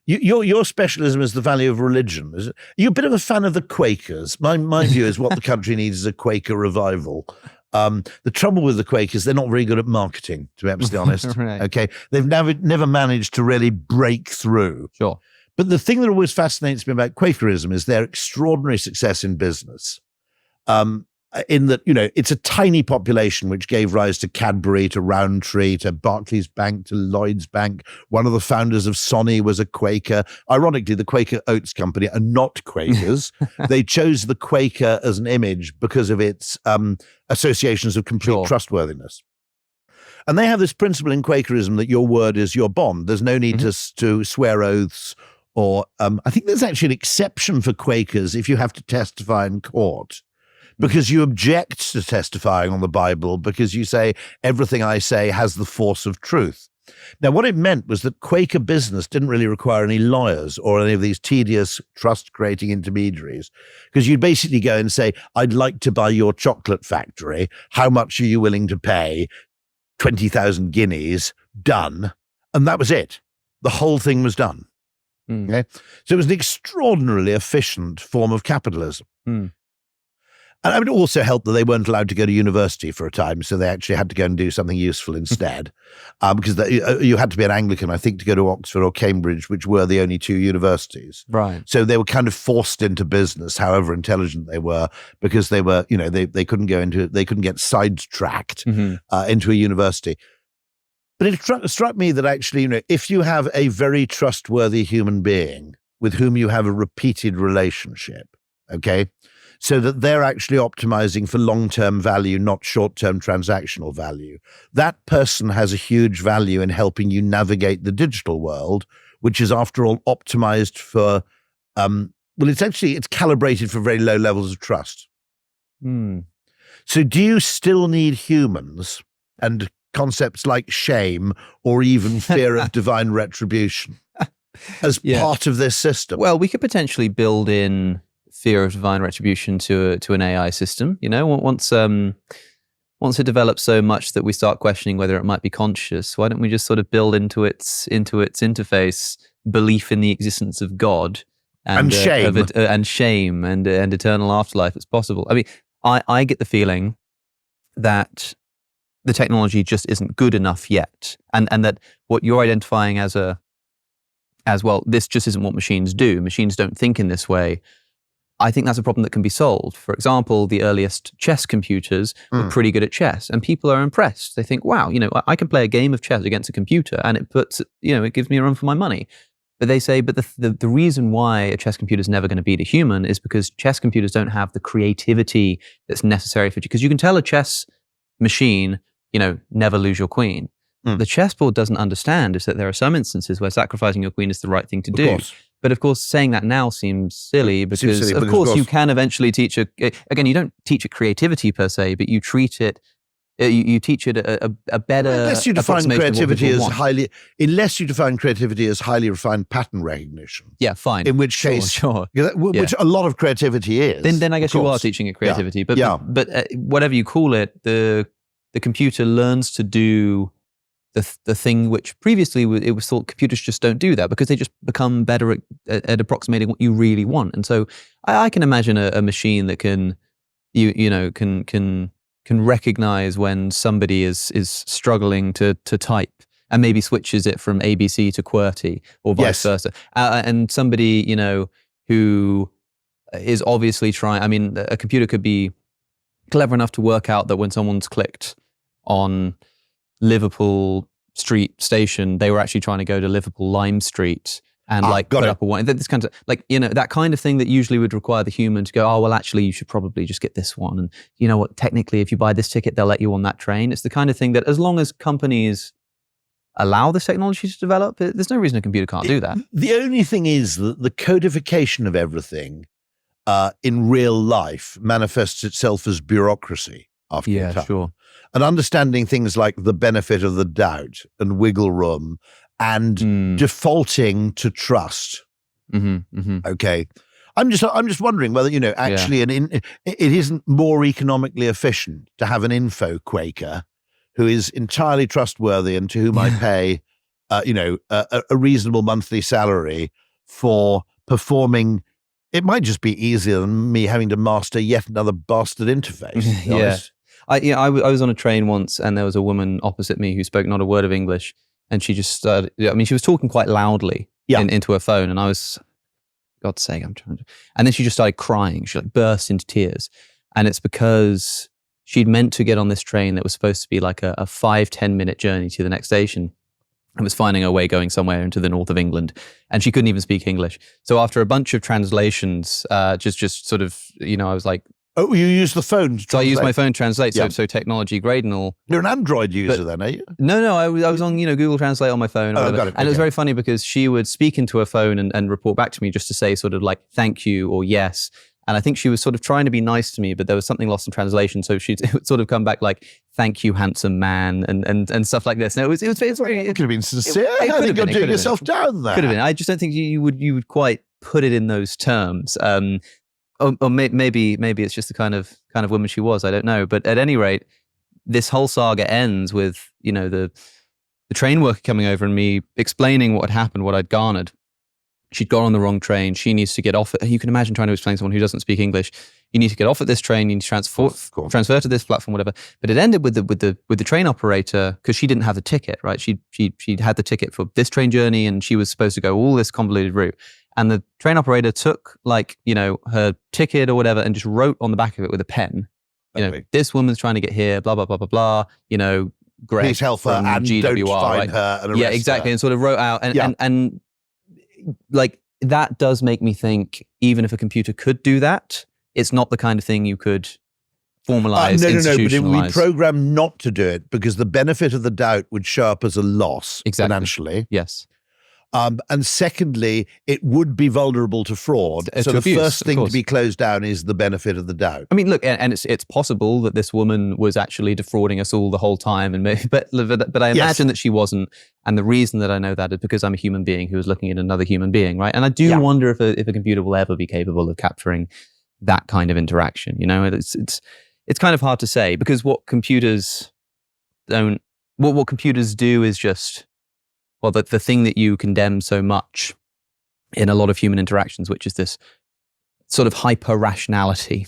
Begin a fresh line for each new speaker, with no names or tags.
Your specialism is the value of religion. Is it? You're a bit of a fan of the Quakers. My view is what the country needs is a Quaker revival. The trouble with the Quakers, they're not very good at marketing, to be absolutely honest.
Right.
Okay, they've never managed to really break through.
Sure.
But the thing that always fascinates me about Quakerism is their extraordinary success in business. In that, it's a tiny population which gave rise to Cadbury, to Rowntree, to Barclays Bank, to Lloyds Bank. One of the founders of Sony was a Quaker. Ironically, the Quaker Oats Company are not Quakers. They chose the Quaker as an image because of its associations of complete trustworthiness. And they have this principle in Quakerism that your word is your bond. There's no need to swear oaths, or I think there's actually an exception for Quakers if you have to testify in court. Because you object to testifying on the Bible, because you say, everything I say has the force of truth. Now, what it meant was that Quaker business didn't really require any lawyers or any of these tedious trust-creating intermediaries, because you'd basically go and say, I'd like to buy your chocolate factory. How much are you willing to pay? 20,000 guineas, done. And that was it. The whole thing was done. Okay? So it was an extraordinarily efficient form of capitalism. And it would also help that they weren't allowed to go to university for a time, so they actually had to go and do something useful instead. Because you had to be an Anglican, I think, to go to Oxford or Cambridge, which were the only two universities. Right. So they were kind of forced into business, however intelligent they were, because they were, they couldn't get sidetracked into a university. But it struck me that actually, if you have a very trustworthy human being with whom you have a repeated relationship, okay, so that they're actually optimizing for long-term value, not short-term transactional value. That person has a huge value in helping you navigate the digital world, which is, after all, optimized for, it's calibrated for very low levels of trust. So do you still need humans and concepts like shame or even fear of divine retribution as part of this system?
Well, we could potentially build in fear of divine retribution to an AI system. Once it develops so much that we start questioning whether it might be conscious, why don't we just sort of build into its interface belief in the existence of God and shame and eternal afterlife? It's possible. I mean, I get the feeling that the technology just isn't good enough yet, and that what you're identifying as well, this just isn't what machines do. Machines don't think in this way. I think that's a problem that can be solved. For example, the earliest chess computers were pretty good at chess, and people are impressed. They think, wow, I can play a game of chess against a computer, and it gives me a run for my money. But they say, the reason why a chess computer is never going to beat a human is because chess computers don't have the creativity that's necessary for, because you can tell a chess machine, never lose your queen. The chessboard doesn't understand is that there are some instances where sacrificing your queen is the right thing to do. But of course, saying that now seems silly because, of course, you can eventually teach again, you don't teach it creativity per se, but you treat it, you teach it a better.
Unless you define creativity as highly refined pattern recognition.
Yeah, fine.
In which case,
sure.
Which a lot of creativity is.
Then I guess you are teaching it creativity. But whatever you call it, the computer learns to do the thing which previously it was thought computers just don't do, that because they just become better at approximating what you really want. And so I can imagine a machine that can recognize when somebody is struggling to type and maybe switches it from ABC to QWERTY or vice versa. And somebody who is obviously trying. I mean, a computer could be clever enough to work out that when someone's clicked on Liverpool Street Station, they were actually trying to go to Liverpool Lime Street and put up a one. This kind of that kind of thing that usually would require the human to go, oh, well, actually, you should probably just get this one. And you know what? Technically, if you buy this ticket, they'll let you on that train. It's the kind of thing that, as long as companies allow this technology to develop, there's no reason a computer can't do that.
The only thing is that the codification of everything in real life manifests itself as bureaucracy after a time.
Sure.
And understanding things like the benefit of the doubt and wiggle room and defaulting to trust. Okay. I'm just wondering whether, actually it isn't more economically efficient to have an info Quaker who is entirely trustworthy and to whom I pay a reasonable monthly salary for performing. It might just be easier than me having to master yet another bastard interface. To be honest.
I was on a train once, and there was a woman opposite me who spoke not a word of English, and she just started. I mean, she was talking quite loudly into her phone, and I was, God's sake, I'm trying to. And then she just started crying. She burst into tears, and it's because she'd meant to get on this train that was supposed to be like a 5-10 minute journey to the next station, and was finding her way going somewhere into the north of England, and she couldn't even speak English. So after a bunch of translations, just sort of, I was like,
oh, you use the phone to translate?
So I use my phone to translate, so technology grade and all.
You're an Android user then, are you?
No, I was on Google Translate on my phone. Or
got it.
And it was very funny because she would speak into her phone and report back to me just to say sort of like, thank you or yes. And I think she was sort of trying to be nice to me, but there was something lost in translation. So it would sort of come back like, thank you, handsome man, and stuff like this. No, it
could have been sincere. I think you're doing yourself down there.
Could have been. I just don't think you would quite put it in those terms. Or maybe it's just the kind of woman she was. I don't know. But at any rate, this whole saga ends with the train worker coming over and me explaining what had happened, what I'd garnered. She'd gone on the wrong train. She needs to get off it. You can imagine trying to explain to someone who doesn't speak English. You need to get off at this train. You need to transfer to this platform, whatever. But it ended with the train operator, because she didn't have the ticket, right? She'd had the ticket for this train journey, and she was supposed to go all this convoluted route. And the train operator took her ticket or whatever and just wrote on the back of it with a pen, this woman's trying to get here, blah, blah, blah, blah, blah, Greg,
please help her and
GWR,
don't find her and arrest
exactly.
her.
And sort of wrote out and like that does make me think, even if a computer could do that, it's not the kind of thing you could formalize, institutionalize.
No, but we program not to do it because the benefit of the doubt would show up as a loss financially.
Yes.
And secondly, it would be vulnerable to fraud. So the first thing to be closed down is the benefit of the doubt.
I mean, look, and it's possible that this woman was actually defrauding us all the whole time, and maybe, but I imagine that she wasn't. And the reason that I know that is because I'm a human being who is looking at another human being, right? And I do wonder if a computer will ever be capable of capturing that kind of interaction. It's kind of hard to say, because what computers do is just, well, the thing that you condemn so much in a lot of human interactions, which is this sort of hyper-rationality